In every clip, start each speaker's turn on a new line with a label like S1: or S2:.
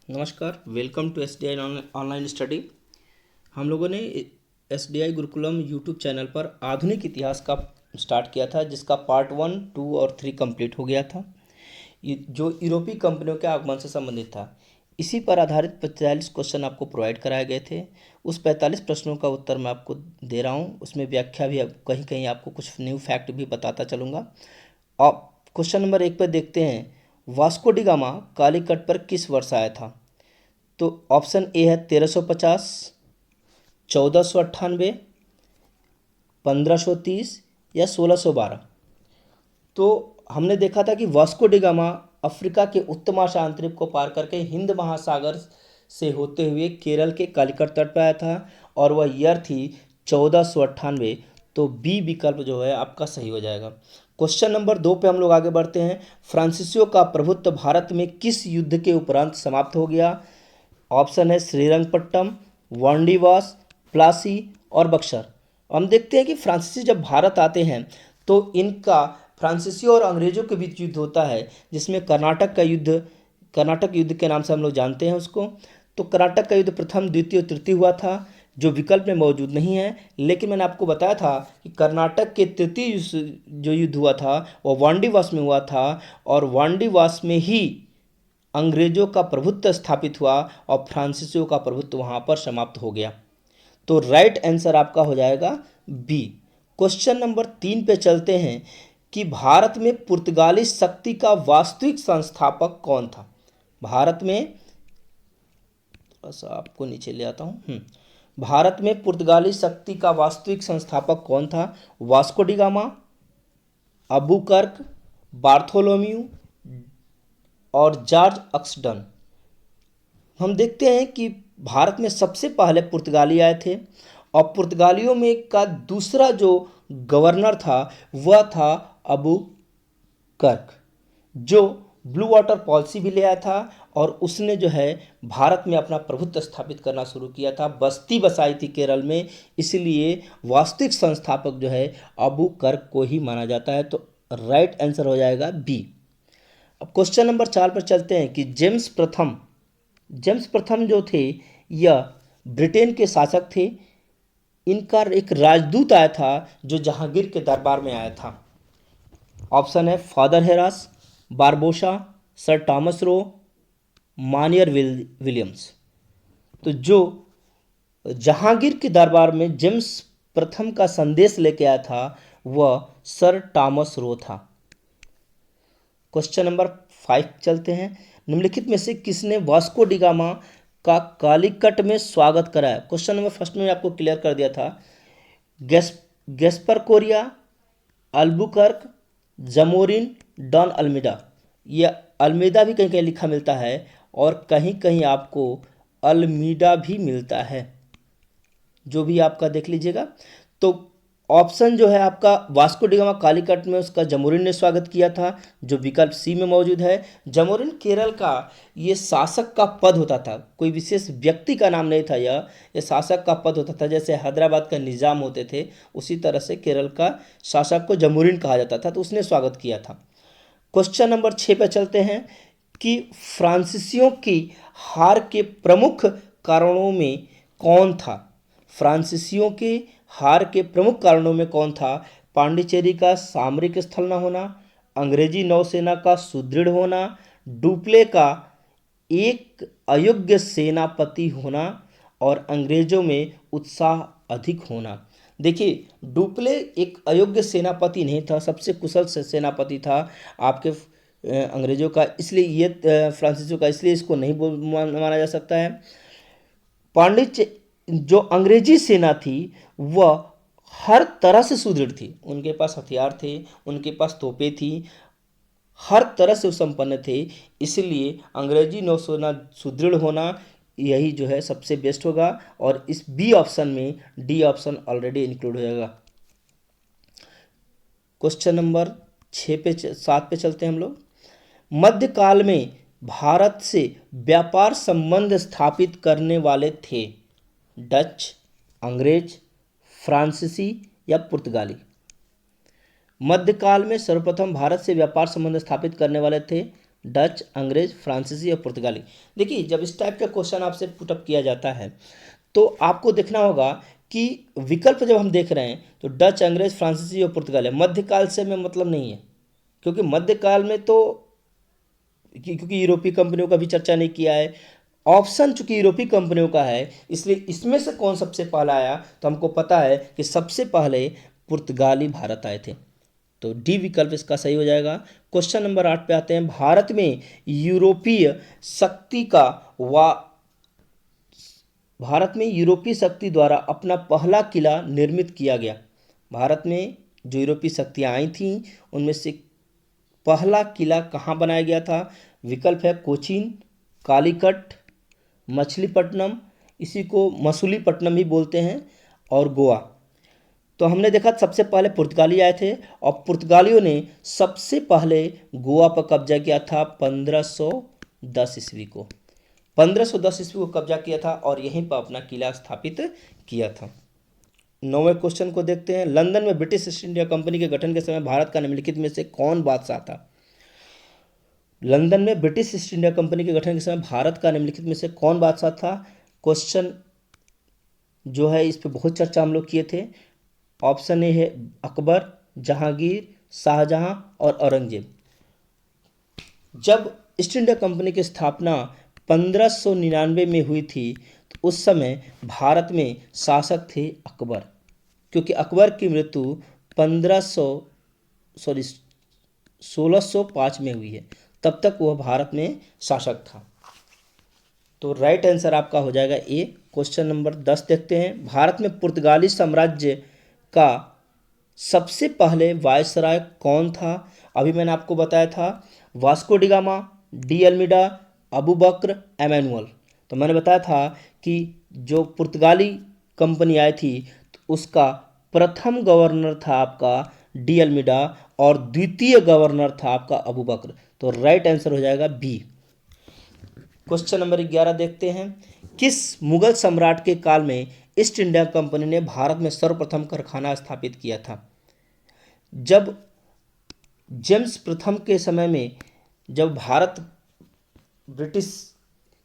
S1: नमस्कार, welcome to S D I online study. हम लोगों ने S D I Gurukulam YouTube channel पर आधुनिक इतिहास का स्टार्ट किया था, जिसका पार्ट 1, 2 और 3 कंप्लीट हो गया था। जो यूरोपीय कंपनियों के आगमन से संबंधित था। इसी पर आधारित 45 क्वेश्चन आपको प्रोवाइड कराए गए थे। उस 45 प्रश्नों का उत्तर मैं आपको दे रहा हूँ। उसमें व्याख्या भी, कहीं कहीं आपको कुछ न्यू फैक्ट भी बताता चलूँगा। अब क्वेश्चन नंबर 1 पर देखते हैं, वास्को डी गामा कालीकट पर किस वर्ष आया था? तो ऑप्शन ए है 1350, 1498, 1530 या 1612। तो हमने देखा था कि वास्को डी गामा अफ्रीका के उत्तर महासागरीय को पार करके हिंद महासागर से होते हुए केरल के कालीकट तट पर आया था और वह ईयर थी 1498। तो बी विकल्प जो है आपका सही हो जाएगा। क्वेश्चन नंबर 2 पे हम लोग आगे बढ़ते हैं। फ्रांसीसियों का प्रभुत्व भारत में किस युद्ध के उपरांत समाप्त हो गया? ऑप्शन है श्रीरंगपट्टम, वांडीवास, प्लासी और बक्सर। हम देखते हैं कि फ्रांसीसी जब भारत आते हैं तो इनका फ्रांसीसियों और अंग्रेजों के बीच युद्ध होता है, जिसमें कर्नाटक युद्ध के नाम से हम लोग जानते हैं उसको। तो कर्नाटक का युद्ध प्रथम, द्वितीय और तृतीय हुआ था, जो विकल्प में मौजूद नहीं है। लेकिन मैंने आपको बताया था कि कर्नाटक के तृतीय जो युद्ध हुआ था वह वांडीवास में हुआ था, और वांडीवास में ही अंग्रेजों का प्रभुत्व स्थापित हुआ और फ्रांसीसियों का प्रभुत्व वहां पर समाप्त हो गया। तो राइट आंसर आपका हो जाएगा बी। क्वेश्चन नंबर 3 पे चलते हैं कि भारत में पुर्तगाली शक्ति का वास्तविक संस्थापक कौन था? भारत में, थोड़ा सा आपको नीचे ले आता हूं। भारत में पुर्तगाली शक्ति का वास्तविक संस्थापक कौन था? वास्को डी गामा, अबुकर्क, बार्थोलोम्यू और जॉर्ज अक्सडन। हम देखते हैं कि भारत में सबसे पहले पुर्तगाली आए थे, और पुर्तगालियों में का दूसरा जो गवर्नर था वह था अबू कर्क, जो ब्लू वाटर पॉलिसी भी ले आया था, और उसने जो है भारत में अपना प्रभुत्व स्थापित करना शुरू किया था, बस्ती बसाई थी केरल में। इसलिए वास्तविक संस्थापक जो है अबू कर्क को ही माना जाता है। तो राइट आंसर हो जाएगा बी। अब क्वेश्चन नंबर 4 पर चलते हैं कि जेम्स प्रथम जो थे यह ब्रिटेन के शासक थे। इनका एक राजदूत आया था जो जहांगीर के दरबार में आया था। ऑप्शन है father Heras, Barbosa, sir Thomas Roe, Monier Williams. तो जो जहांगीर के दरबार में जेम्स प्रथम का संदेश लेके आया था वह सर टॉमस रो था। क्वेश्चन नंबर 5 चलते हैं। निम्नलिखित में से किसने वास्को डी गामा का कालीकट में स्वागत कराया? क्वेश्चन नंबर फर्स्ट में आपको क्लियर कर दिया था। Gaspar Correia, Albuquerque, Zamorin, Don Almeida. यह अल्मीडा भी कहीं कहीं लिखा मिलता है और कहीं कहीं आपको अल्मीडा भी मिलता है, जो भी आपका देख लीजिएगा। तो ऑप्शन जो है आपका वास्को डी गामा कालीकट में उसका जमोरिन ने स्वागत किया था, जो विकल्प सी में मौजूद है। जमोरिन केरल का ये शासक का पद होता था, कोई विशेष व्यक्ति का नाम नहीं था। यह शासक का पद होता था, जैसे हैदराबाद का निजाम होते थे, उसी तरह से केरल का शासक को जमोरिन कहा जाता था। तो उसने स्वागत किया था। क्वेश्चन नंबर 6 पे चलते हैं कि फ्रांसीसियों की हार के प्रमुख कारणों में कौन था? फ्रांसीसियों के हार के प्रमुख कारणों में कौन था? पांडिचेरी का सामरिक स्थल न होना, अंग्रेजी नौसेना का सुदृढ़ होना, डुप्ले का एक अयोग्य सेनापति होना और अंग्रेजों में उत्साह अधिक होना। देखिए, डुप्ले एक अयोग्य सेनापति नहीं था, सबसे कुशल सेनापति था आपके अंग्रेजों का। इसलिए ये फ्रांसीसियों का, इसलिए इसको नहीं माना जा सकता है। पांडिच जो अंग्रेजी सेना थी वह हर तरह से सुदृढ़ थी। उनके पास हथियार थे, उनके पास तोपें थी, हर तरह से संपन्न थे। इसलिए अंग्रेजी नौसेना सुदृढ़ होना यही जो है सबसे बेस्ट होगा, और इस बी ऑप्शन में डी ऑप्शन ऑलरेडी इंक्लूड हो जाएगा। क्वेश्चन नंबर 7 पे चलते हैं हम लोग। मध्यकाल में भारत से व्यापार संबंध स्थापित करने वाले थे डच, अंग्रेज, फ्रांसीसी या पुर्तगाली? मध्यकाल में सर्वप्रथम भारत से व्यापार संबंध स्थापित करने वाले थे डच, अंग्रेज, फ्रांसीसी और पुर्तगाली। देखिए, जब इस टाइप का क्वेश्चन आपसे पुटअप किया जाता है तो आपको देखना होगा कि विकल्प जब हम देख रहे हैं तो डच, अंग्रेज, फ्रांसीसी और पुर्तगाली, मध्यकाल से में मतलब नहीं है, क्योंकि मध्यकाल में तो क्योंकि यूरोपीय कंपनियों का भी चर्चा नहीं किया है। ऑप्शन चूंकि यूरोपीय कंपनियों का है, इसलिए इसमें से कौन सबसे पहला आया, तो हमको पता है कि सबसे पहले पुर्तगाली भारत आए थे, तो डी विकल्प इसका सही हो जाएगा। क्वेश्चन नंबर 8 पे आते हैं। भारत में यूरोपीय शक्ति का वा भारत में यूरोपीय शक्ति द्वारा अपना पहला किला निर्मित किया गया। भारत में जो यूरोपीय शक्तियाँ आई थीं उनमें से पहला किला कहाँ बनाया गया था? विकल्प है कोचीन, कालीकट, मछलीपट्टनम, इसी को मसूलीपट्टनम भी बोलते हैं, और गोवा। तो हमने देखा सबसे पहले पुर्तगाली आए थे और पुर्तगालियों ने सबसे पहले गोवा पर कब्जा किया था 1510 ईस्वी को। 1510 ईस्वी को कब्जा किया था और यहीं पर अपना किला स्थापित किया था। 9वें क्वेश्चन को देखते हैं। लंदन में ब्रिटिश ईस्ट इंडिया कंपनी के गठन के समय भारत का निम्नलिखित में से कौन बादशाह था? लंदन में ब्रिटिश ईस्ट इंडिया कंपनी के गठन के समय भारत का निम्नलिखित में से कौन बादशाह था? क्वेश्चन जो है इस पर बहुत चर्चा हम लोग किए थे। ऑप्शन ए है अकबर, जहांगीर, शाहजहां और औरंगजेब। जब ईस्ट इंडिया कंपनी की स्थापना 1599 में हुई थी तो उस समय भारत में शासक थे अकबर, क्योंकि अकबर की मृत्यु 1605 में हुई है, तब तक वह भारत में शासक था। तो राइट आंसर आपका हो जाएगा ए। क्वेश्चन नंबर 10 देखते हैं। भारत में पुर्तगाली साम्राज्य का सबसे पहले वायसराय कौन था? अभी मैंने आपको बताया था Vasco da Gama, de Almeida, Abu Bakr, Emmanuel. तो मैंने बताया था कि जो पुर्तगाली कंपनी आई थी तो उसका प्रथम गवर्नर था आपका डी अल्मीडा और द्वितीय गवर्नर था आपका अबू बकर। तो राइट आंसर हो जाएगा बी। क्वेश्चन नंबर 11 देखते हैं। किस मुगल सम्राट के काल में ईस्ट इंडिया कंपनी ने भारत में सर्वप्रथम कारखाना स्थापित किया था? जब जेम्स प्रथम के समय में जब भारत ब्रिटिश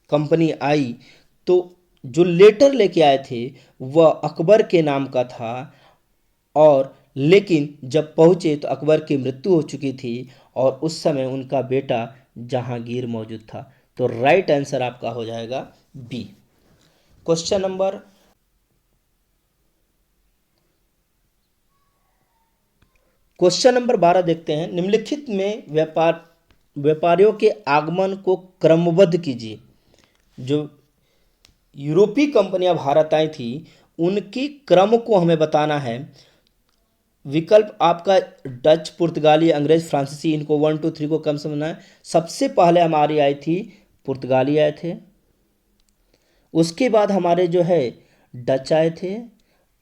S1: कंपनी आई तो जो लेटर लेके आए थे वह अकबर के नाम का था, और लेकिन जब पहुँचे तो अकबर की मृत्यु हो चुकी थी और उस समय उनका बेटा जहांगीर मौजूद था। तो राइट आंसर आपका हो जाएगा बी। क्वेश्चन नंबर 12 देखते हैं। निम्नलिखित में व्यापारियों के आगमन को क्रमबद्ध कीजिए। जो यूरोपीय कंपनियां भारत आई थी उनके क्रम को हमें बताना है। विकल्प आपका डच, पुर्तगाली, अंग्रेज, फ्रांसीसी, इनको 1 2 3 को क्रम समझना है। सबसे पहले हमारी आई थी पुर्तगाली आए थे, उसके बाद हमारे जो है डच आए थे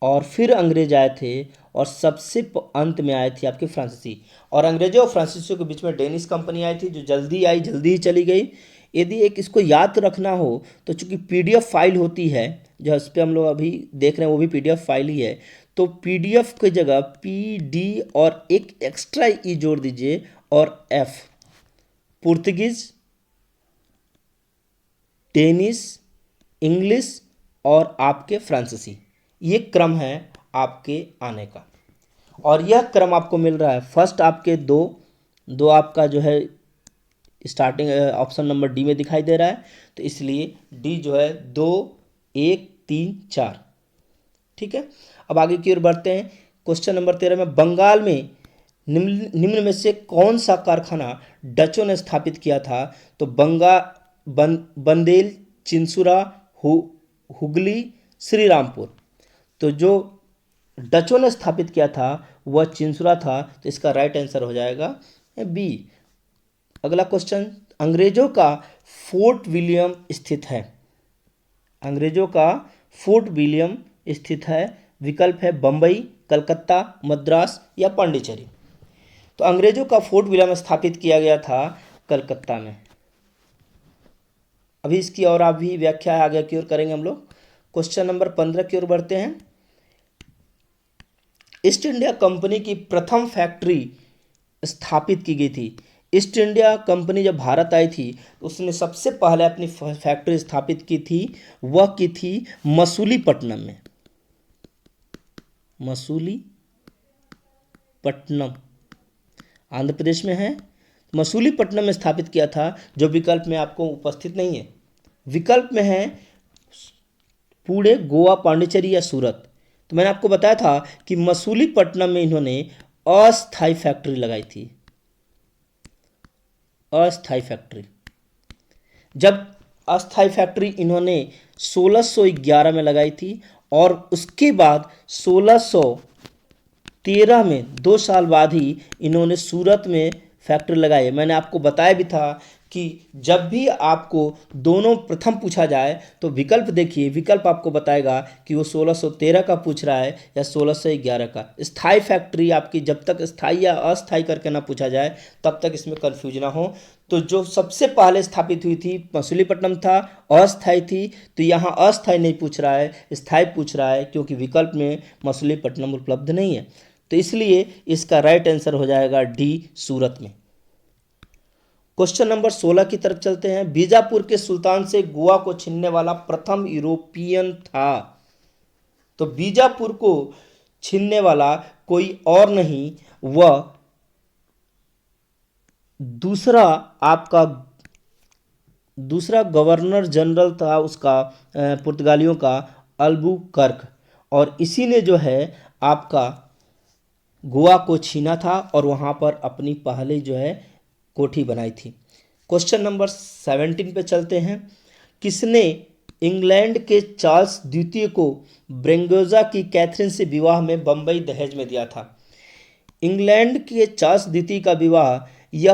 S1: और फिर अंग्रेज आए थे और सबसे अंत में आए थे आपके फ्रांसीसी। और अंग्रेजों और फ्रांसीसियों के बीच में डेनिश कंपनी आई थी जो जल्दी आई जल्दी ही चली गई। यदि एक इसको याद रखना हो तो चूंकि पीडीएफ फाइल होती है जो इस पर हम लोग अभी देख रहे हैं वो भी पीडीएफ फाइल ही है, तो पीडीएफ की जगह पीडी और एक एक्स्ट्रा ई जोड़ दीजिए और एफ, पुर्तगीज, डेनिश, इंग्लिश और आपके फ्रांसीसी, ये क्रम है आपके आने का। और यह क्रम आपको मिल रहा है फर्स्ट आपके दो आपका जो है स्टार्टिंग ऑप्शन नंबर डी में दिखाई दे रहा है, तो इसलिए डी जो है 2 1 3 4। ठीक है, अब आगे की ओर बढ़ते हैं। क्वेश्चन नंबर 13 में बंगाल में निम्न में से कौन सा कारखाना डचों ने स्थापित किया था? तो बंदेल, चिंसुरा, हुगली, श्रीरामपुर। तो जो डचों ने स्थापित किया था वह चिंसुरा था, तो इसका राइट आंसर हो जाएगा बी। अगला क्वेश्चन, अंग्रेजों का फोर्ट विलियम स्थित है। अंग्रेजों का फोर्ट विलियम स्थित है। विकल्प है बंबई, कलकत्ता, मद्रास या पांडिचेरी। तो अंग्रेजों का फोर्ट विलियम स्थापित किया गया था कलकत्ता में। अभी इसकी और आप भी व्याख्या आगे की ओर करेंगे हम लोग। क्वेश्चन नंबर 15 की ओर बढ़ते हैं। ईस्ट इंडिया कंपनी की प्रथम फैक्ट्री स्थापित की गई थी। ईस्ट इंडिया कंपनी जब भारत आई थी तो उसने सबसे पहले अपनी फैक्ट्री स्थापित की थी, वह की थी मसूलीपट्टनम में। मसूलीपट्टनम आंध्र प्रदेश में है। मसूलीपट्टनम में स्थापित किया था, जो विकल्प में आपको उपस्थित नहीं है। विकल्प में है पुणे, गोवा, पांडिचेरी या सूरत। तो मैंने आपको बताया था कि मसूलीपट्टनम में इन्होंने अस्थायी फैक्ट्री लगाई थी, अस्थायी फैक्ट्री। जब अस्थायी फैक्ट्री इन्होंने 1611 में लगाई थी और उसके बाद 1613 में 2 साल बाद ही इन्होंने सूरत में फैक्ट्री लगाई। मैंने आपको बताया भी था कि जब भी आपको दोनों प्रथम पूछा जाए तो विकल्प देखिए, विकल्प आपको बताएगा कि वो 1613 का पूछ रहा है या 1611 का। स्थायी फैक्ट्री आपकी जब तक स्थायी या अस्थायी करके ना पूछा जाए तब तक इसमें कन्फ्यूज ना हो। तो जो सबसे पहले स्थापित हुई थी मसूलीपट्टनम था, अस्थायी थी, तो यहाँ अस्थायी नहीं पूछ रहा है, स्थायी पूछ रहा है, क्योंकि विकल्प में मसूलीपट्टनम उपलब्ध नहीं है। तो इसलिए इसका राइट आंसर हो जाएगा डी, सूरत में। क्वेश्चन नंबर 16 की तरफ चलते हैं। बीजापुर के सुल्तान से गोवा को छीनने वाला प्रथम यूरोपियन था। तो बीजापुर को छीनने वाला कोई और नहीं, वह दूसरा गवर्नर जनरल था उसका, पुर्तगालियों का, अल्बुकर्क। और इसी ने जो है आपका गोवा को छीना था और वहाँ पर अपनी पहली जो है कोठी बनाई थी। क्वेश्चन नंबर 17 पे चलते हैं। किसने इंग्लैंड के चार्ल्स द्वितीय को ब्रेंगोजा की कैथरीन से विवाह में बम्बई दहेज में दिया था? इंग्लैंड के चार्ल्स द्वितीय का विवाह यह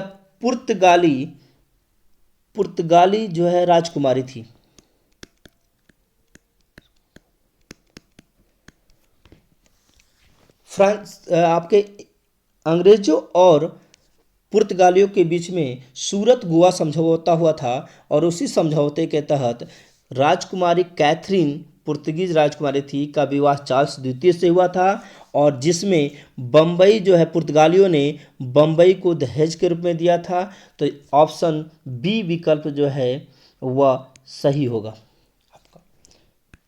S1: पुर्तगाली जो है राजकुमारी थी। फ्रांस आपके अंग्रेजों और पुर्तगालियों के बीच में सूरत गोवा समझौता हुआ था और उसी समझौते के तहत राजकुमारी कैथरीन, पुर्तगीज राजकुमारी थी, का विवाह चार्ल्स द्वितीय से हुआ था और जिसमें बम्बई जो है पुर्तगालियों ने बम्बई को दहेज के रूप में दिया था। तो ऑप्शन बी विकल्प जो है वह सही होगा आपका।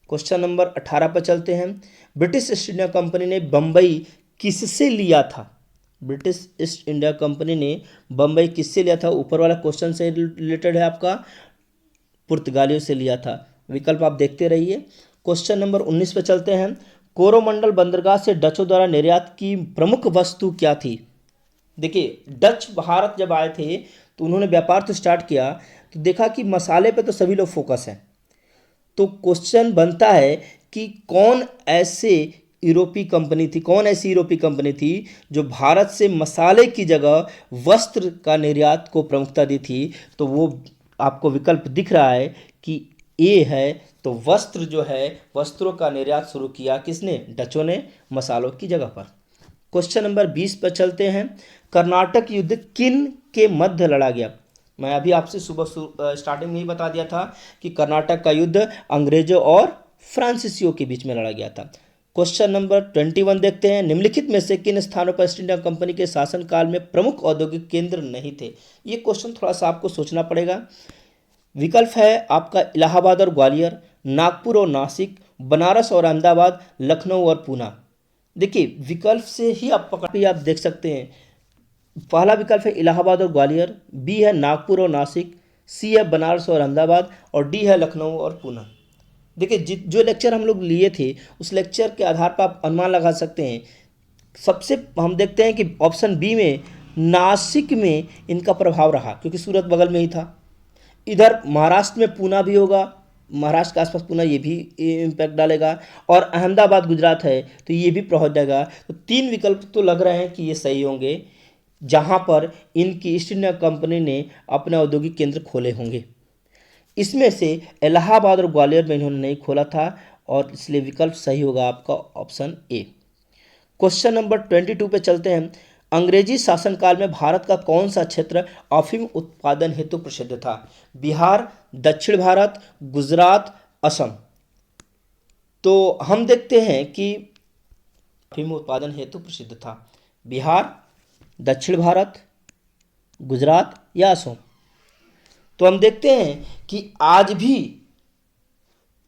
S1: क्वेश्चन नंबर 18 पर चलते हैं। ब्रिटिश ईस्ट इंडिया कंपनी ने बम्बई किससे लिया था? ब्रिटिश ईस्ट इंडिया कंपनी ने बम्बई किससे लिया था? ऊपर वाला क्वेश्चन से रिलेटेड है आपका, पुर्तगालियों से लिया था। विकल्प आप देखते रहिए। क्वेश्चन नंबर 19 पे चलते हैं। कोरोमंडल बंदरगाह से डचों द्वारा निर्यात की प्रमुख वस्तु क्या थी? देखिए, डच भारत जब आए थे तो उन्होंने व्यापार तो स्टार्ट किया, तो देखा कि मसाले पे तो सभी लोग फोकस हैं। तो क्वेश्चन बनता है कि कौन ऐसी यूरोपीय कंपनी थी जो भारत से मसाले की जगह वस्त्र का निर्यात को प्रमुखता दी थी? तो वो आपको विकल्प दिख रहा है कि ए है। तो वस्त्र जो है, वस्त्रों का निर्यात शुरू किया किसने? डचों ने, मसालों की जगह पर। क्वेश्चन नंबर 20 पर चलते हैं। कर्नाटक युद्ध किन के मध्य लड़ा गया? मैं अभी आपसे सुबह स्टार्टिंग में ही बता दिया था कि कर्नाटक का युद्ध अंग्रेजों और फ्रांसीसियों के बीच में लड़ा गया था। क्वेश्चन नंबर 21 देखते हैं। निम्नलिखित में से किन स्थानों पर ईस्ट इंडिया कंपनी के शासनकाल में प्रमुख औद्योगिक केंद्र नहीं थे? ये क्वेश्चन थोड़ा सा आपको सोचना पड़ेगा। विकल्प है आपका इलाहाबाद और ग्वालियर, नागपुर और नासिक, बनारस और अहमदाबाद, लखनऊ और पूना। देखिए, विकल्प से ही आप देख सकते हैं। पहला विकल्प है इलाहाबाद और ग्वालियर, बी है नागपुर और नासिक, सी है बनारस और अहमदाबाद और डी है लखनऊ और पूना। देखिए, जो लेक्चर हम लोग लिए थे उस लेक्चर के आधार पर आप अनुमान लगा सकते हैं। सबसे हम देखते हैं कि ऑप्शन बी में नासिक में इनका प्रभाव रहा, क्योंकि सूरत बगल में ही था। इधर महाराष्ट्र में पूना भी होगा, महाराष्ट्र के आसपास पूना, ये भी इम्पैक्ट डालेगा। और अहमदाबाद गुजरात है तो ये भी प्रभाव देगा। तो 3 विकल्प तो लग रहे हैं कि ये सही होंगे, जहाँ पर इनकी ईस्ट इंडिया कंपनी ने अपने औद्योगिक केंद्र खोले होंगे। इसमें से इलाहाबाद और ग्वालियर में इन्होंने नहीं खोला था और इसलिए विकल्प सही होगा आपका ऑप्शन ए। क्वेश्चन नंबर 22 पे चलते हैं। अंग्रेजी शासनकाल में भारत का कौन सा क्षेत्र अफीम उत्पादन हेतु प्रसिद्ध था? बिहार, दक्षिण भारत, गुजरात, असम। तो हम देखते हैं कि अफीम उत्पादन हेतु प्रसिद्ध था बिहार, दक्षिण भारत, गुजरात या असम। तो हम देखते हैं कि आज भी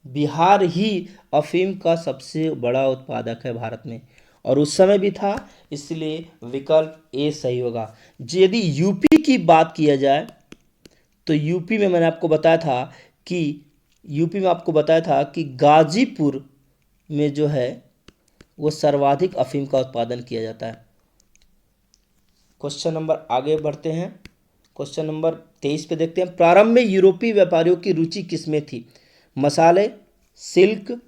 S1: बिहार ही अफीम का सबसे बड़ा उत्पादक है भारत में, और उस समय भी था, इसलिए विकल्प ए सही होगा। यदि यूपी की बात किया जाए तो यूपी में मैंने आपको बताया था कि गाजीपुर में जो है वो सर्वाधिक अफीम का उत्पादन किया जाता है। क्वेश्चन नंबर आगे बढ़ते हैं, क्वेश्चन नंबर 23 पे देखते हैं। प्रारंभ में यूरोपीय व्यापारियों की रुचि किसमें थी? मसाले, सिल्क,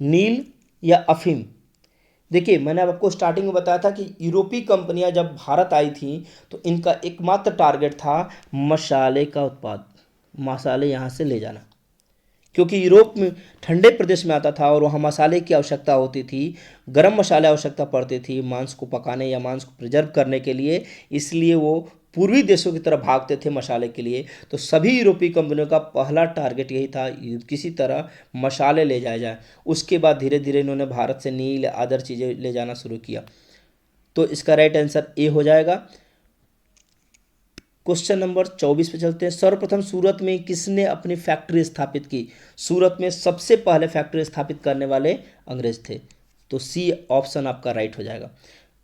S1: नील या अफीम? देखिए, मैंने आपको स्टार्टिंग में बताया था कि यूरोपीय कंपनियां जब भारत आई थी तो इनका एकमात्र टारगेट था मसाले का मसाले यहाँ से ले जाना, क्योंकि यूरोप में ठंडे प्रदेश में आता था और वहाँ मसाले की आवश्यकता होती थी, गरम मसाले आवश्यकता पड़ती थी मांस को पकाने या मांस को प्रिजर्व करने के लिए, इसलिए वो पूर्वी देशों की तरफ भागते थे मसाले के लिए। तो सभी यूरोपीय कंपनियों का पहला टारगेट यही था, किसी तरह मसाले ले जाया जाए। उसके बाद धीरे धीरे इन्होंने भारत से नील अदर चीज़ें ले जाना शुरू किया। तो इसका राइट आंसर ए हो जाएगा। क्वेश्चन नंबर 24 पे चलते हैं। सर्वप्रथम सूरत में किसने अपनी फैक्ट्री स्थापित की? सूरत में सबसे पहले फैक्ट्री स्थापित करने वाले अंग्रेज थे, तो सी ऑप्शन आपका राइट हो जाएगा।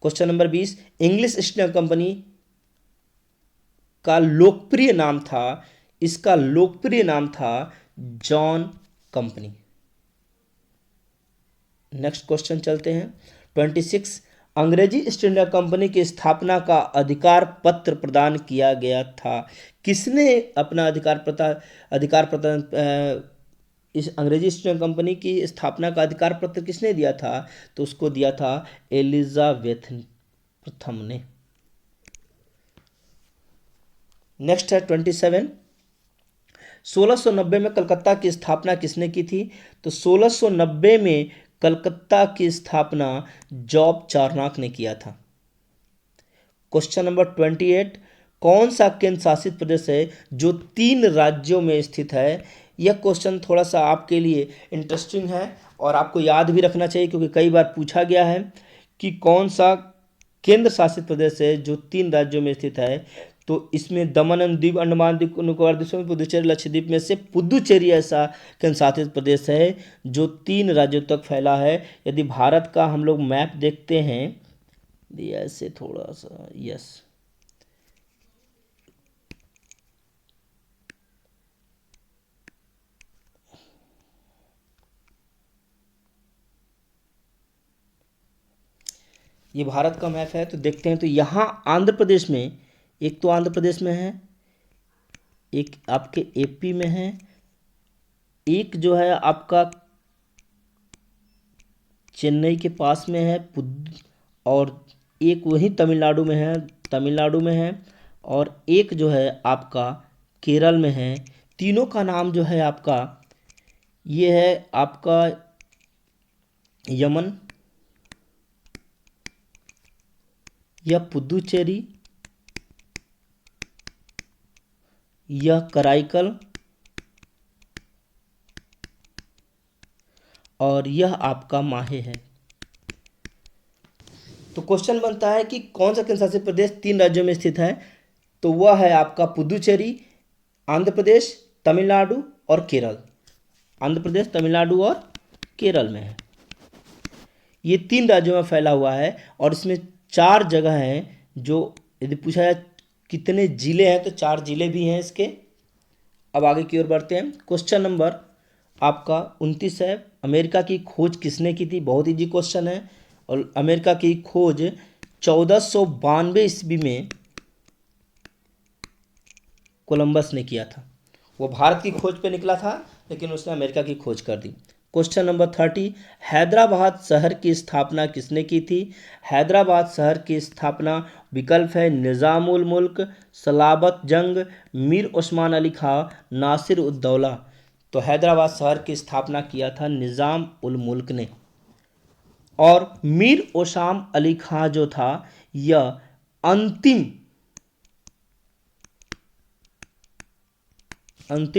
S1: Question number 20, English east India company का लोकप्रिय नाम था, इसका लोकप्रिय नाम था जॉन कंपनी। नेक्स्ट क्वेश्चन चलते हैं 26, अंग्रेजी ईस्ट इंडिया कंपनी की स्थापना का अधिकार पत्र प्रदान किया गया था? किसने अपना अधिकार प्रदान इस अंग्रेजी ईस्ट इंडिया कंपनी की स्थापना का अधिकार पत्र किसने दिया था? तो उसको दिया था एलिजाबेथ प्रथम ने। नेक्स्ट है 27, 1690 में कलकत्ता की स्थापना किसने की थी? तो 1690 में कलकत्ता की स्थापना जॉब चार्नक ने किया था। क्वेश्चन नंबर 28, कौन सा केंद्र शासित प्रदेश है जो 3 राज्यों में स्थित है? यह क्वेश्चन थोड़ा सा आपके लिए इंटरेस्टिंग है और आपको याद भी रखना चाहिए, क्योंकि कई बार पूछा गया है कि कौन सा केंद्र शासित प्रदेश है जो 3 राज्यों में स्थित है। तो इसमें दमन एंड दीव, अंडमान निकोबार द्वीप समूह, पुदुचेरी, लक्षद्वीप में से पुदुचेरी ऐसा केंद्र शासित प्रदेश है जो 3 राज्यों तक फैला है। यदि भारत का हम लोग मैप देखते हैं ऐसे थोड़ा सा, यस, ये भारत का मैप है, तो देखते हैं। तो यहाँ आंध्र प्रदेश में, एक तो आंध्र प्रदेश में है, एक आपके एपी में है, एक जो है आपका चेन्नई के पास में है और एक वही तमिलनाडु में है, और एक जो है आपका केरल में है। तीनों का नाम जो है आपका, ये है आपका यमन या पुदुचेरी या कराईकल, और यह आपका माहे है। तो क्वेश्चन बनता है कि कौन सा केंद्र शासित प्रदेश 3 राज्यों में स्थित है? तो वह है आपका पुदुचेरी, आंध्र प्रदेश, तमिलनाडु और केरल। आंध्र प्रदेश, तमिलनाडु और केरल में है। ये 3 राज्यों में फैला हुआ है और इसमें 4 जगह हैं। जो यदि पूछा जाए कितने जिले हैं, तो 4 जिले भी हैं इसके। अब आगे की ओर बढ़ते हैं। क्वेश्चन नंबर आपका 29 है, अमेरिका की खोज किसने की थी? बहुत इजी क्वेश्चन है। और अमेरिका की खोज 1492 ईस्वी में कोलंबस ने किया था। वो भारत की खोज पे निकला था, लेकिन उसने अमेरिका की खोज कर दी। क्वेश्चन नंबर 30, हैदराबाद शहर की स्थापना किसने की थी? हैदराबाद शहर की स्थापना, विकल्प है निज़ाम उल मुल्क, सलाबत जंग, मीर उस्मान अली खां, नासिर उद्दौला। तो हैदराबाद शहर की स्थापना किया था निज़ाम उल मुल्क ने। और मीर उस्मान अली खां जो था, यह अंतिम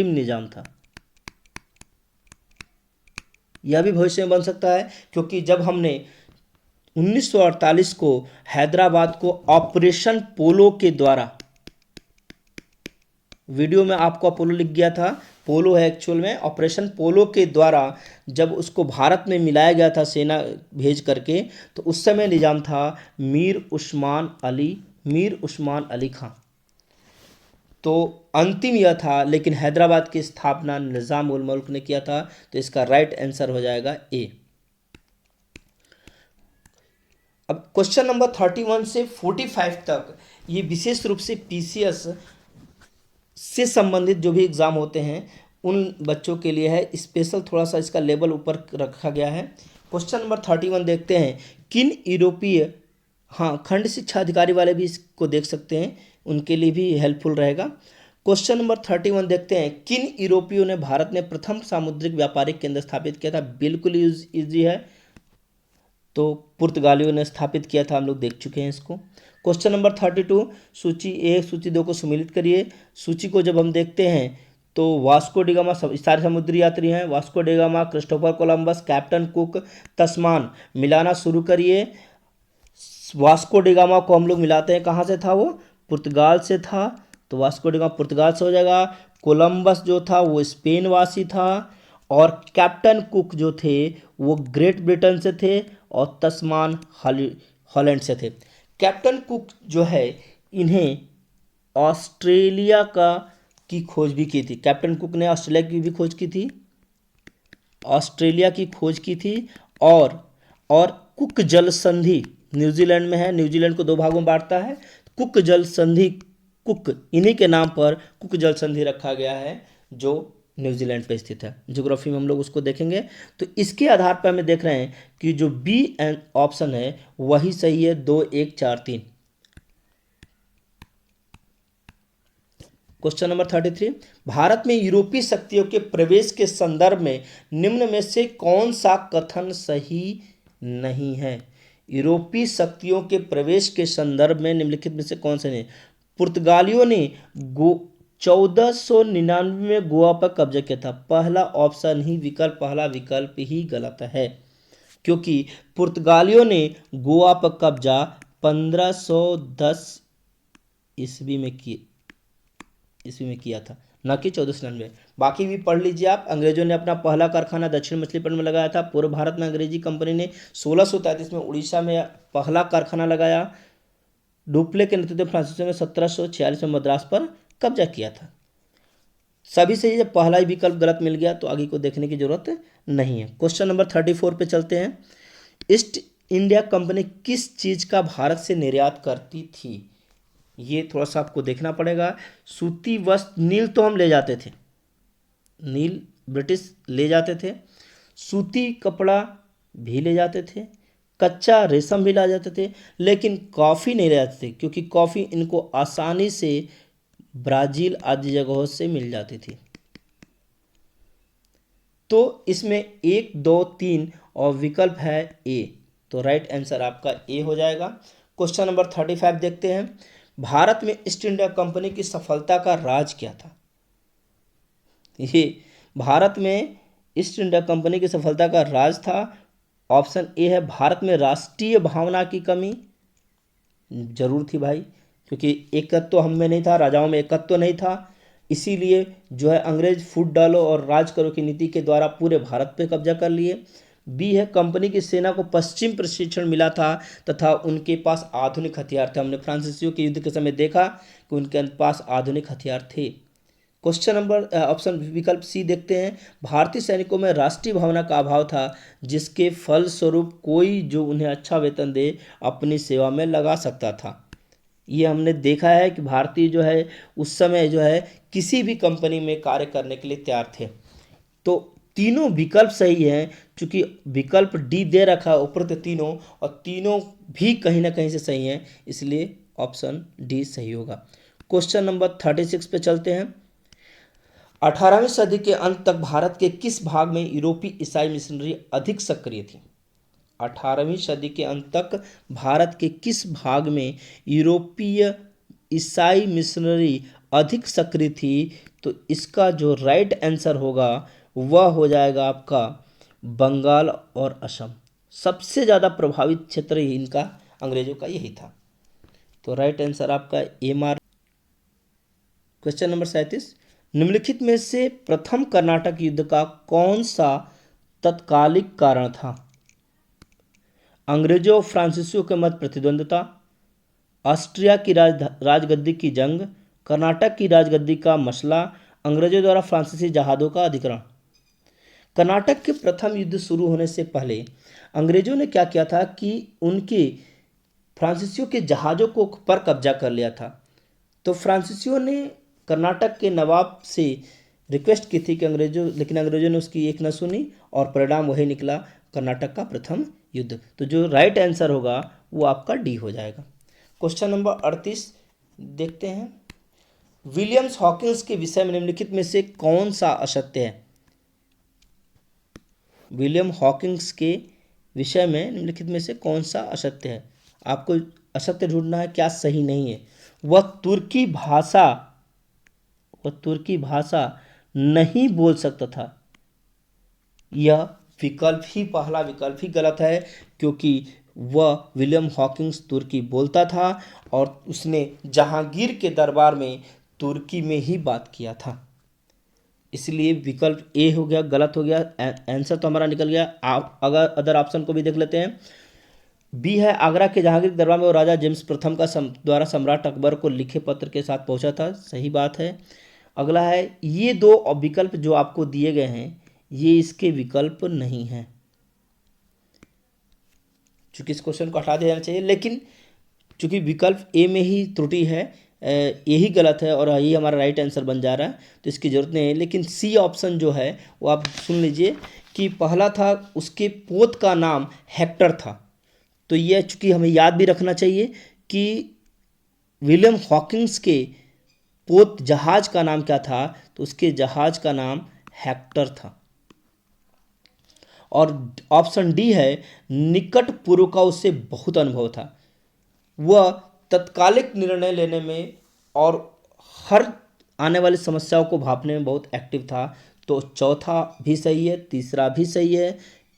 S1: निजाम था। यह भी भविष्य में बन सकता है, क्योंकि जब हमने 1948 को हैदराबाद को ऑपरेशन पोलो के द्वारा वीडियो में आपको अपोलो लिख गया था, पोलो है एक्चुअल में। ऑपरेशन पोलो के द्वारा जब उसको भारत में मिलाया गया था सेना भेज करके, तो उस समय निजाम था मीर उस्मान अली खां। तो अंतिम यह था, लेकिन हैदराबाद की स्थापना निज़ाम उल मुल्क ने किया था। तो इसका राइट आंसर हो जाएगा ए। अब क्वेश्चन नंबर 31 से 45 तक ये विशेष रूप से पीसीएस से संबंधित जो भी एग्ज़ाम होते हैं उन बच्चों के लिए है। स्पेशल थोड़ा सा इसका लेवल ऊपर रखा गया है। क्वेश्चन नंबर 31 देखते हैं। किन यूरोपीय, हाँ, खंड शिक्षा अधिकारी वाले भी इसको देख सकते हैं, उनके लिए भी हेल्पफुल रहेगा। क्वेश्चन नंबर 31 देखते हैं। किन यूरोपियों ने भारत में प्रथम सामुद्रिक व्यापारिक केंद्र स्थापित किया था? बिल्कुल इजी है, तो पुर्तगालियों ने स्थापित किया था, हम लोग देख चुके हैं इसको। क्वेश्चन नंबर 32, सूची 1 सूची 2 को सम्मिलित करिए। सूची को जब हम देखते हैं तो वास्को डिगामा, सब सारे समुद्री यात्री हैं। Vasco da Gama, Christopher Columbus, captain Cook, Tasman, मिलाना शुरू करिए। वास्को डिगामा को हम लोग मिलाते हैं, कहाँ से था वो? पुर्तगाल से था, तो वास्को डिगामा पुर्तगाल से हो जाएगा। कोलंबस जो था वो स्पेन वासी था, और कैप्टन कुक जो थे वो ग्रेट ब्रिटेन से थे, और तस्मान हॉलैंड से थे। कैप्टन कुक जो है, इन्हें ऑस्ट्रेलिया की खोज भी की थी। कैप्टन कुक ने ऑस्ट्रेलिया की भी खोज की थी, ऑस्ट्रेलिया की खोज की थी। और कुक जल संधि न्यूजीलैंड में है, न्यूजीलैंड को 2 भागों में बांटता है। कुक जल संधि, कुक इन्हीं के नाम पर कुक जल संधि रखा गया है, जो न्यूजीलैंड पे स्थित है। ज्योग्राफी में हम लोग उसको देखेंगे। तो इसके आधार पर हमें देख रहे हैं कि जो बी ऑप्शन है वही सही है, 2 1 4 3। क्वेश्चन नंबर 33, भारत में यूरोपीय शक्तियों के प्रवेश के संदर्भ में निम्न में से कौन सा कथन सही नहीं है? यूरोपीय शक्तियों के प्रवेश के संदर्भ में निम्नलिखित में से कौन सा नहीं? पुर्तगालियों ने 1499 में गोवा पर कब्जा किया था। पहला ऑप्शन ही पहला विकल्प ही गलत है, क्योंकि पुर्तगालियों ने गोवा पर कब्जा 1510 ईस्वी में किया था, न कि 1499। बाकी भी पढ़ लीजिए आप। अंग्रेजों ने अपना पहला कारखाना दक्षिण मछलीपट्टनम में लगाया था। पूर्व भारत में अंग्रेजी कंपनी ने 1633 में उड़ीसा में पहला कारखाना लगाया। डुप्ले के नेतृत्व में फ्रांसीसियों ने 1746 में मद्रास पर कब्जा किया था। सभी से जब पहला ही विकल्प गलत मिल गया तो आगे को देखने की जरूरत नहीं है। क्वेश्चन नंबर 34 पे चलते हैं। ईस्ट इंडिया कंपनी किस चीज का भारत से निर्यात करती थी? ये थोड़ा सा आपको देखना पड़ेगा। सूती वस्त्र, नील तो हम ले जाते थे, नील ब्रिटिश ले जाते थे। सूती कपड़ा भी ले जाते थे, कच्चा रेशम भी ला जाते थे, लेकिन कॉफ़ी नहीं ले जाते थे, क्योंकि कॉफ़ी इनको आसानी से ब्राज़ील आदि जगहों से मिल जाती थी। तो इसमें 1 2 3 और विकल्प है ए, तो राइट आंसर आपका ए हो जाएगा। क्वेश्चन नंबर 35 देखते हैं। भारत में ईस्ट इंडिया कंपनी की सफलता का राज क्या था? ये भारत में ईस्ट इंडिया कंपनी की सफलता का राज था, ऑप्शन ए है, भारत में राष्ट्रीय भावना की कमी। जरूर थी भाई, क्योंकि एकत्व हम में नहीं था, राजाओं में एकत्व नहीं था, इसीलिए जो है अंग्रेज फूट डालो और राज करो की नीति के द्वारा पूरे भारत पे कब्जा कर लिए। बी है, कंपनी की सेना को पश्चिम प्रशिक्षण मिला था तथा उनके पास आधुनिक हथियार थे। हमने फ्रांसीसियों के युद्ध के समय देखा कि उनके पास आधुनिक हथियार थे। क्वेश्चन नंबर ऑप्शन विकल्प सी देखते हैं। भारतीय सैनिकों में राष्ट्रीय भावना का अभाव था, जिसके फलस्वरूप कोई जो उन्हें अच्छा वेतन दे अपनी सेवा में लगा सकता था। ये हमने देखा है कि भारतीय जो है उस समय जो है किसी भी कंपनी में कार्य करने के लिए तैयार थे। तो तीनों विकल्प सही हैं, क्योंकि विकल्प डी दे रखा है उपरोक्त तीनों, और तीनों भी कहीं ना कहीं से सही हैं, इसलिए ऑप्शन डी सही होगा। क्वेश्चन नंबर 36 पे चलते हैं। 18वीं सदी के अंत तक भारत के किस भाग में यूरोपीय ईसाई मिशनरी अधिक सक्रिय थी? 18वीं सदी के अंत तक भारत के किस भाग में यूरोपीय ईसाई मिशनरी अधिक सक्रिय थी? तो इसका जो राइट आंसर होगा वह हो जाएगा आपका बंगाल और असम। सबसे ज़्यादा प्रभावित क्षेत्र ही इनका अंग्रेजों का यही था। तो राइट आंसर आपका ए मार्क। क्वेश्चन नंबर 37, निम्नलिखित में से प्रथम कर्नाटक युद्ध का कौन सा तत्कालिक कारण था? अंग्रेजों और फ्रांसीसियों के मध्य प्रतिद्वंद्विता, ऑस्ट्रिया की राजगद्दी की जंग, कर्नाटक की राजगद्दी का मसला, अंग्रेजों द्वारा फ्रांसीसी जहाज़ों का अधिग्रहण। कर्नाटक के प्रथम युद्ध शुरू होने से पहले अंग्रेजों ने क्या किया था कि उनके फ्रांसीसियों के जहाज़ों को पर कब्जा कर लिया था। तो फ्रांसीसियों ने कर्नाटक के नवाब से रिक्वेस्ट की थी कि लेकिन अंग्रेजों ने उसकी एक न सुनी और परिणाम वही निकला, कर्नाटक का प्रथम युद्ध। तो जो राइट आंसर होगा वो आपका डी हो जाएगा। क्वेश्चन नंबर 38 देखते हैं, विलियम्स हॉकिंस के विषय में निम्नलिखित में से कौन सा असत्य है? विलियम हॉकिंस के विषय में निम्नलिखित में से कौन सा असत्य है? आपको असत्य ढूंढना है, क्या सही नहीं है। वह तुर्की भाषा नहीं बोल सकता था। यह पहला विकल्प ही गलत है, क्योंकि वह विलियम हॉकिंस तुर्की बोलता था और उसने जहांगीर के दरबार में तुर्की में ही बात किया था। इसलिए विकल्प ए हो गया, गलत हो गया। आंसर तो हमारा निकल गया। आप अगर अदर ऑप्शन को भी देख लेते हैं। बी है, आगरा के जहांगीर के दरबार में वो राजा जेम्स प्रथम का द्वारा सम्राट अकबर को लिखे पत्र के साथ पहुंचा था। सही बात है। अगला है, ये दो विकल्प जो आपको दिए गए हैं ये इसके विकल्प नहीं हैं, चूंकि इस क्वेश्चन को हटा दिया जाना चाहिए, लेकिन चूंकि विकल्प ए में ही त्रुटि है, यही गलत है और यही हमारा राइट आंसर बन जा रहा है, तो इसकी ज़रूरत नहीं है। लेकिन सी ऑप्शन जो है वो आप सुन लीजिए कि पहला था, उसके पोत का नाम हेक्टर था। तो यह चूंकि हमें याद भी रखना चाहिए कि विलियम हॉकिंस के पोत जहाज का नाम क्या था, तो उसके जहाज का नाम हेक्टर था। और ऑप्शन डी है, निकट पूर्व का उससे बहुत अनुभव था। वह तत्कालिक निर्णय लेने में और हर आने वाली समस्याओं को भांपने में बहुत एक्टिव था। तो चौथा भी सही है, तीसरा भी सही है,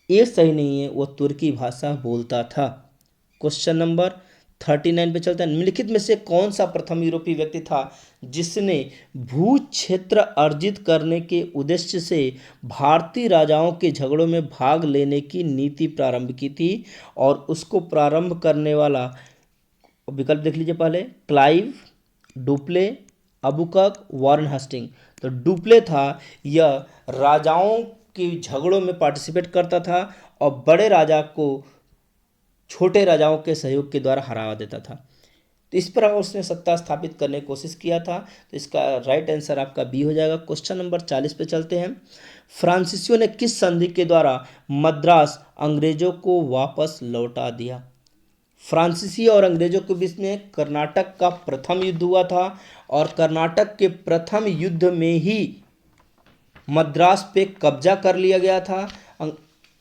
S1: ये सही नहीं है, वह तुर्की भाषा बोलता था। क्वेश्चन नंबर 39 पे चलते हैं। निम्नलिखित में से कौन सा प्रथम यूरोपीय व्यक्ति था जिसने भू क्षेत्र अर्जित करने के उद्देश्य से भारतीय राजाओं के झगड़ों में भाग लेने की नीति प्रारंभ की थी? और उसको प्रारंभ करने वाला विकल्प देख लीजिए पहले, क्लाइव, डुप्ले, अबुकक, वॉरेन हस्टिंग। तो डुप्ले था, यह राजाओं के झगड़ों में पार्टिसिपेट करता था और बड़े राजा को छोटे राजाओं के सहयोग के द्वारा हरा देता था। तो इस प्रकार उसने सत्ता स्थापित करने की कोशिश किया था। तो इसका राइट आंसर आपका बी हो जाएगा। क्वेश्चन नंबर 40 पे चलते हैं। फ्रांसीसियों ने किस संधि के द्वारा मद्रास अंग्रेजों को वापस लौटा दिया? फ्रांसीसी और अंग्रेजों के बीच में कर्नाटक का प्रथम युद्ध हुआ था और कर्नाटक के प्रथम युद्ध में ही मद्रास पे कब्जा कर लिया गया था।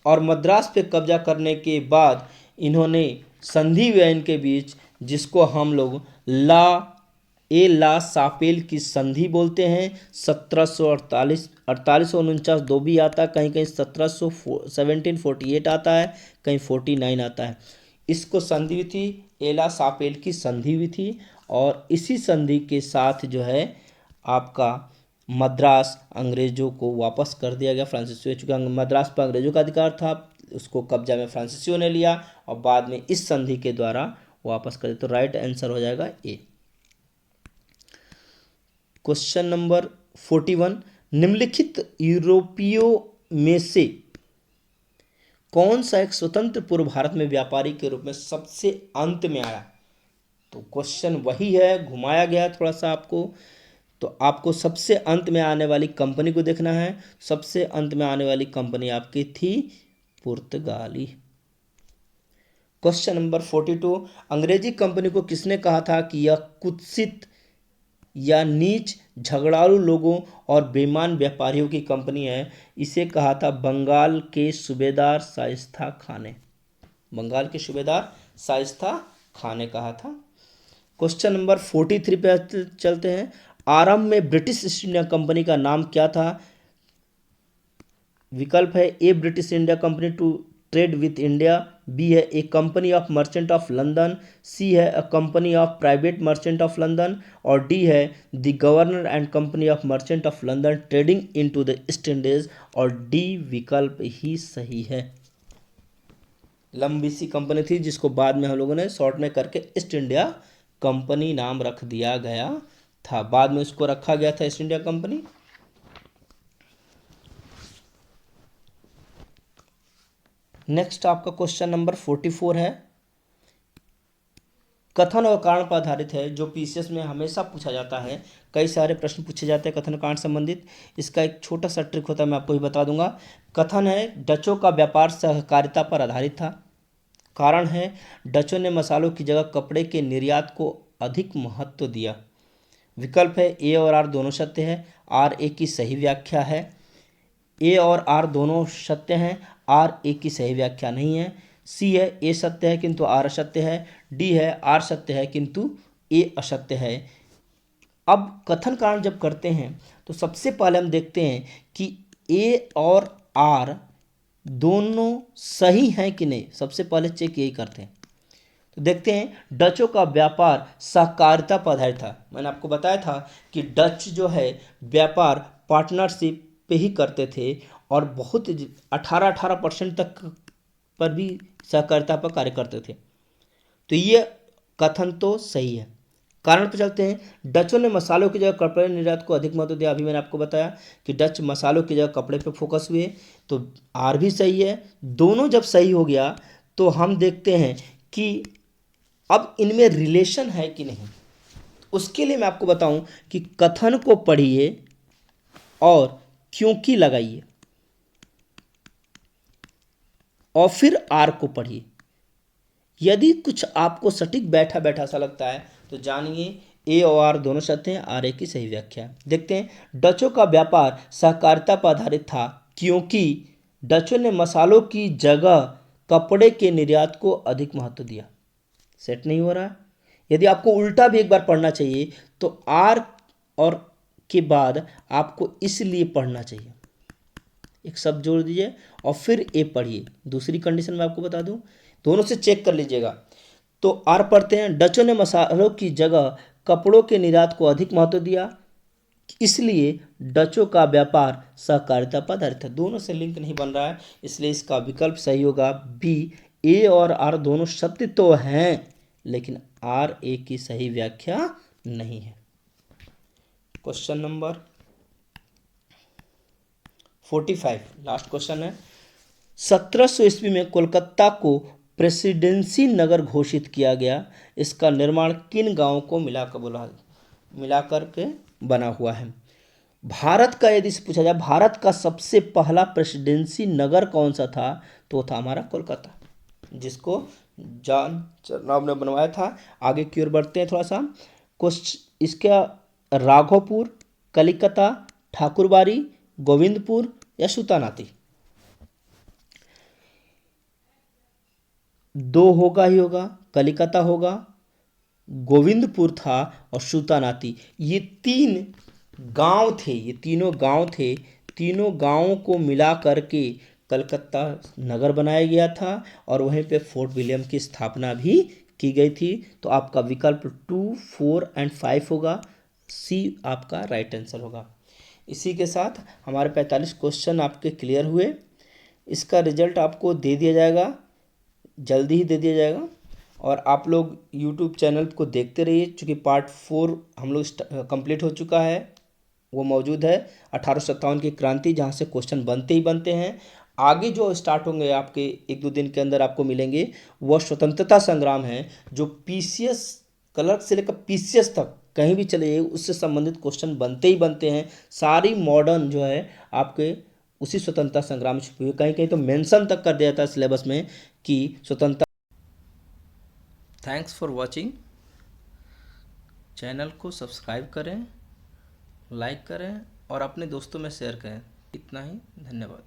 S1: और मद्रास पे कब्जा करने के बाद इन्होंने संधि हुआ इनके बीच, जिसको हम लोग ला सापेल की संधि बोलते हैं। 1748 4849 दो भी आता है, कहीं कहीं 1748 आता है, कहीं 49 आता है। इसको संधि हुई थी, एला सापेल की संधि हुई थी और इसी संधि के साथ जो है आपका मद्रास अंग्रेजों को वापस कर दिया गया। फ्रांसीसियों, चूँकि मद्रास पर अंग्रेजों का अधिकार था, उसको कब्जा में फ्रांसीसियों ने लिया और बाद में इस संधि के द्वारा वापस कर दिया। तो राइट आंसर हो जाएगा ए। क्वेश्चन नंबर 41, निम्नलिखित यूरोपियों में से कौन सा एक स्वतंत्र पूर्व भारत में व्यापारी के रूप में सबसे अंत में आया? तो क्वेश्चन वही है, घुमाया गया थोड़ा सा आपको। तो आपको सबसे अंत में आने वाली कंपनी को देखना है। सबसे अंत में आने वाली कंपनी आपकी थी पुर्तगाली। क्वेश्चन नंबर 42, अंग्रेजी कंपनी को किसने कहा था कि यह कुत्सित या नीच झगड़ालू लोगों और बेईमान व्यापारियों की कंपनी है? इसे कहा था बंगाल के सूबेदार शाइस्ता खान ने। बंगाल के सूबेदार शाइस्ता खान ने कहा था। क्वेश्चन नंबर 43 पे चलते हैं। आरंभ में ब्रिटिश ईस्ट इंडिया कंपनी का नाम क्या था? विकल्प है A British India company, to trade with India, B है a company of merchant of London, C है a company of private merchant of London, और डी है the governor and company of merchant of London trading into the East Indies, और D विकल्प ही सही है। लंबी सी कंपनी थी जिसको बाद में हम लोगों ने शॉर्ट में करके ईस्ट इंडिया कंपनी नाम रख दिया गया था, बाद में उसको रखा गया था ईस्ट इंडिया कंपनी। नेक्स्ट आपका क्वेश्चन नंबर 44 है, कथन और कारण पर आधारित है, जो पीसीएस में हमेशा पूछा जाता है, कई सारे प्रश्न पूछे जाते हैं कथन कारण संबंधित। इसका एक छोटा सा ट्रिक होता है, मैं आपको भी बता दूंगा। कथन है डचों का व्यापार सहकारिता पर आधारित था। कारण है डचों ने मसालों की जगह कपड़े के निर्यात को अधिक महत्व दिया। विकल्प है ए और आर दोनों सत्य है, आर ए की सही व्याख्या है। ए और आर दोनों सत्य हैं, आर ए की सही व्याख्या नहीं है। सी है ए सत्य है किंतु आर असत्य है। डी है आर सत्य है किंतु ए असत्य है। अब कथन कारण जब करते हैं तो सबसे पहले हम देखते हैं कि ए और आर दोनों सही हैं कि नहीं, सबसे पहले चेक यही करते हैं। तो देखते हैं डचों का व्यापार सहकारिता पर आधारित था। मैंने आपको बताया था कि डच जो है व्यापार पार्टनरशिप पे ही करते थे और बहुत 18% तक पर भी सहकारिता पर कार्य करते थे। तो ये कथन तो सही है। कारण पर चलते हैं, डचों ने मसालों की जगह कपड़े निर्यात को अधिक महत्व दिया। अभी मैंने आपको बताया कि डच मसालों की जगह कपड़े पे फोकस हुए, तो आर भी सही है। दोनों जब सही हो गया तो हम देखते हैं कि अब इनमें रिलेशन है कि नहीं। उसके लिए मैं आपको बताऊं कि कथन को पढ़िए और क्योंकि लगाइए और फिर आर को पढ़िए। यदि कुछ आपको सटीक बैठा बैठा सा लगता है तो जानिए ए और आर दोनों सत्य हैं, आर ए की सही व्याख्या। देखते हैं, डचों का व्यापार सहकारिता पर आधारित था क्योंकि डचों ने मसालों की जगह कपड़े के निर्यात को अधिक महत्व दिया। सेट नहीं हो रहा है। यदि आपको उल्टा भी एक बार पढ़ना चाहिए तो आर और के बाद आपको इसलिए पढ़ना चाहिए, एक शब्द जोड़ दीजिए और फिर ए पढ़िए। दूसरी कंडीशन मैं आपको बता दूं, दोनों से चेक कर लीजिएगा। तो आर पढ़ते हैं, डचों ने मसालों की जगह कपड़ों के निर्यात को अधिक महत्व दिया इसलिए डचों का व्यापार सहकारिता पर आधारित है। दोनों से लिंक नहीं बन रहा है, इसलिए इसका विकल्प सही होगा बी। ए और आर दोनों सत्य तो हैं लेकिन आर ए की सही व्याख्या नहीं है। क्वेश्चन नंबर 45 लास्ट क्वेश्चन है, 1700 ईस्वी में कोलकाता को प्रेसिडेंसी नगर घोषित किया गया। इसका निर्माण किन गांवों को मिलाकर के बना हुआ है। भारत का यदि पूछा जाए भारत का सबसे पहला प्रेसिडेंसी नगर कौन सा था, तो था हमारा कोलकाता, जिसको जॉन चरनॉव ने बनवाया था। आगे की ओर बढ़ते हैं थोड़ा सा। इसका राघोपुर, कलिकता, ठाकुरबाड़ी, गोविंदपुर या सुतानाती, दो होगा ही होगा, कलिकता होगा, गोविंदपुर था और सुतानाती। ये तीन गांव थे, ये तीनों गांव थे। तीनों गांवों को मिला करके कलकत्ता नगर बनाया गया था और वहीं पे फोर्ट विलियम की स्थापना भी की गई थी। तो आपका विकल्प 2, 4 एंड 5 होगा, सी आपका राइट आंसर होगा। इसी के साथ हमारे 45 क्वेश्चन आपके क्लियर हुए। इसका रिजल्ट आपको दे दिया जाएगा, जल्दी ही दे दिया जाएगा। और आप लोग यूट्यूब चैनल को देखते रहिए, चूँकि पार्ट 4 हम लोग कंप्लीट हो चुका है, वो मौजूद है 1857 की क्रांति, जहाँ से क्वेश्चन बनते ही बनते हैं। आगे जो स्टार्ट होंगे आपके 1-2 दिन के अंदर आपको मिलेंगे, वह स्वतंत्रता संग्राम है, जो पीसीएस क्लर्क से लेकर पीसीएस तक कहीं भी चले जाइए उससे संबंधित क्वेश्चन बनते ही बनते हैं। सारी मॉडर्न जो है आपके उसी स्वतंत्रता संग्राम में छुपी हुई, कहीं कहीं तो मेंशन तक कर दिया जाता है सिलेबस में कि स्वतंत्रता। Thanks for watching. चैनल को सब्सक्राइब करें, लाइक करें और अपने दोस्तों में शेयर करें। इतना ही, धन्यवाद।